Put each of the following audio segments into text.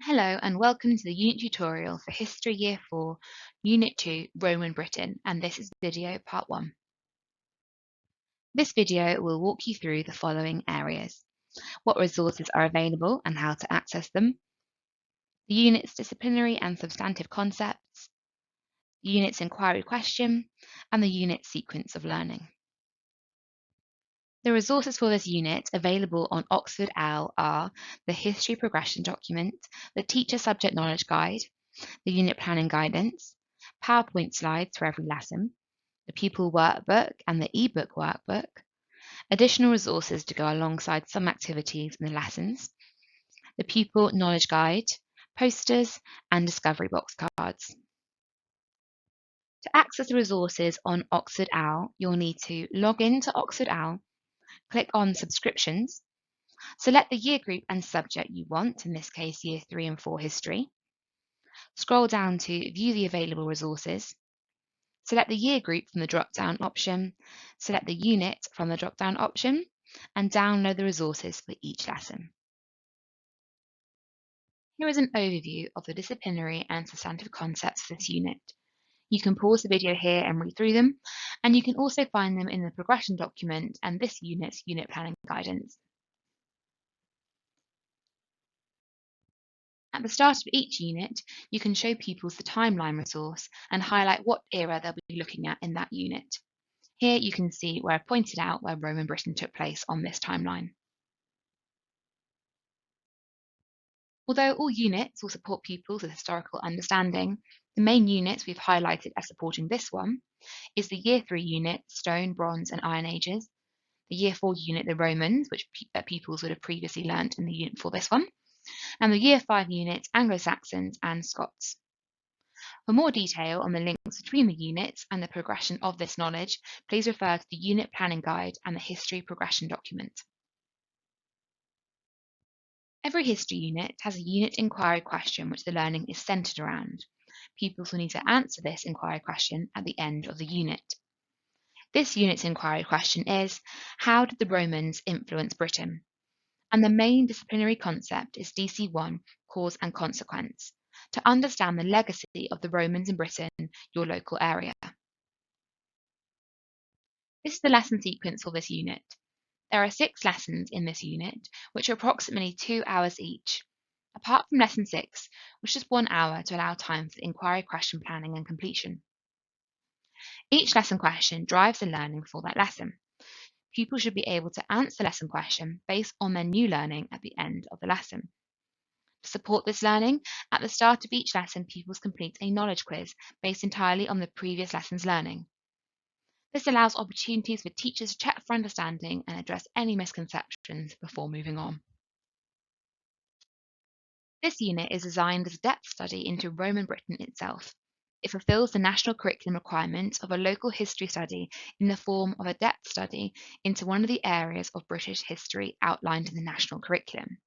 Hello and welcome to the unit tutorial for History Year 4, Unit 2, Roman Britain, and this is video part 1. This video will walk you through the following areas: what resources are available and how to access them, the unit's disciplinary and substantive concepts, the unit's inquiry question, and the unit's sequence of learning. The resources for this unit available on Oxford OWL are the History Progression document, the Teacher Subject Knowledge Guide, the unit planning guidance, PowerPoint slides for every lesson, the pupil workbook and the ebook workbook, additional resources to go alongside some activities in the lessons, the pupil knowledge guide, posters, and discovery box cards. To access the resources on Oxford OWL, you'll need to log in to Oxford OWL, click on subscriptions, select the year group and subject you want, in this case Year 3 and 4 history, scroll down to view the available resources, select the year group from the drop-down option, select the unit from the drop-down option, and download the resources for each lesson. Here is an overview of the disciplinary and substantive concepts for this unit. You can pause the video here and read through them, and you can also find them in the progression document and this unit's unit planning guidance. At the start of each unit, you can show pupils the timeline resource and highlight what era they'll be looking at in that unit. Here you can see where I've pointed out where Roman Britain took place on this timeline. Although all units will support pupils with historical understanding, the main units we've highlighted as supporting this one is the Year 3 unit, Stone, Bronze and Iron Ages, the Year 4 unit, the Romans, which pupils would have previously learnt in the unit for this one, and the Year 5 unit, Anglo-Saxons and Scots. For more detail on the links between the units and the progression of this knowledge, please refer to the Unit Planning Guide and the History Progression document. Every history unit has a unit inquiry question which the learning is centred around. Pupils will need to answer this inquiry question at the end of the unit. This unit's inquiry question is, how did the Romans influence Britain? And the main disciplinary concept is DC1, cause and consequence, to understand the legacy of the Romans in Britain, your local area. This is the lesson sequence for this unit. There are 6 lessons in this unit, which are approximately 2 hours each, apart from lesson 6, which is 1 hour to allow time for the inquiry question planning and completion. Each lesson question drives the learning for that lesson. Pupils should be able to answer the lesson question based on their new learning at the end of the lesson. To support this learning, at the start of each lesson, pupils complete a knowledge quiz based entirely on the previous lesson's learning. This allows opportunities for teachers to check for understanding and address any misconceptions before moving on. This unit is designed as a depth study into Roman Britain itself. It fulfills the national curriculum requirement of a local history study in the form of a depth study into one of the areas of British history outlined in the national curriculum.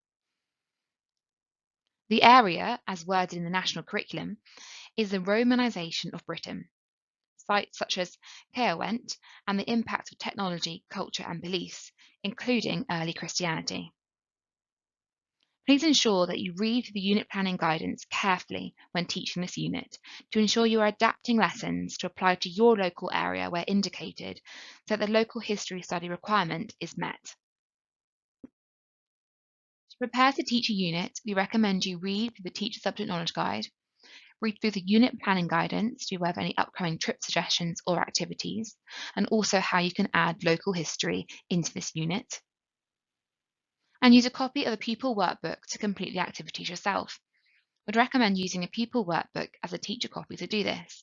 The area, as worded in the national curriculum, is the Romanisation of Britain. Sites such as Caerwent and the impact of technology, culture and beliefs, including early Christianity. Please ensure that you read the unit planning guidance carefully when teaching this unit to ensure you are adapting lessons to apply to your local area where indicated, so that the local history study requirement is met. To prepare to teach a unit, we recommend you read through the Teacher Subject Knowledge Guide, read through the unit planning guidance to be aware of any upcoming trip suggestions or activities, and also how you can add local history into this unit. And use a copy of the pupil workbook to complete the activities yourself. Would recommend using a pupil workbook as a teacher copy to do this.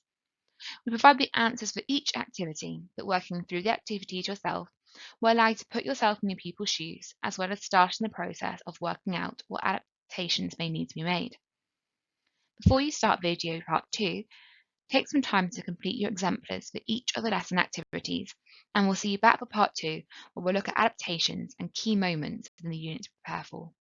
We provide the answers for each activity, but working through the activities yourself will allow you to put yourself in your pupil's shoes, as well as starting the process of working out what adaptations may need to be made. Before you start video part 2, take some time to complete your exemplars for each of the lesson activities, and we'll see you back for part 2, where we'll look at adaptations and key moments within the unit to prepare for.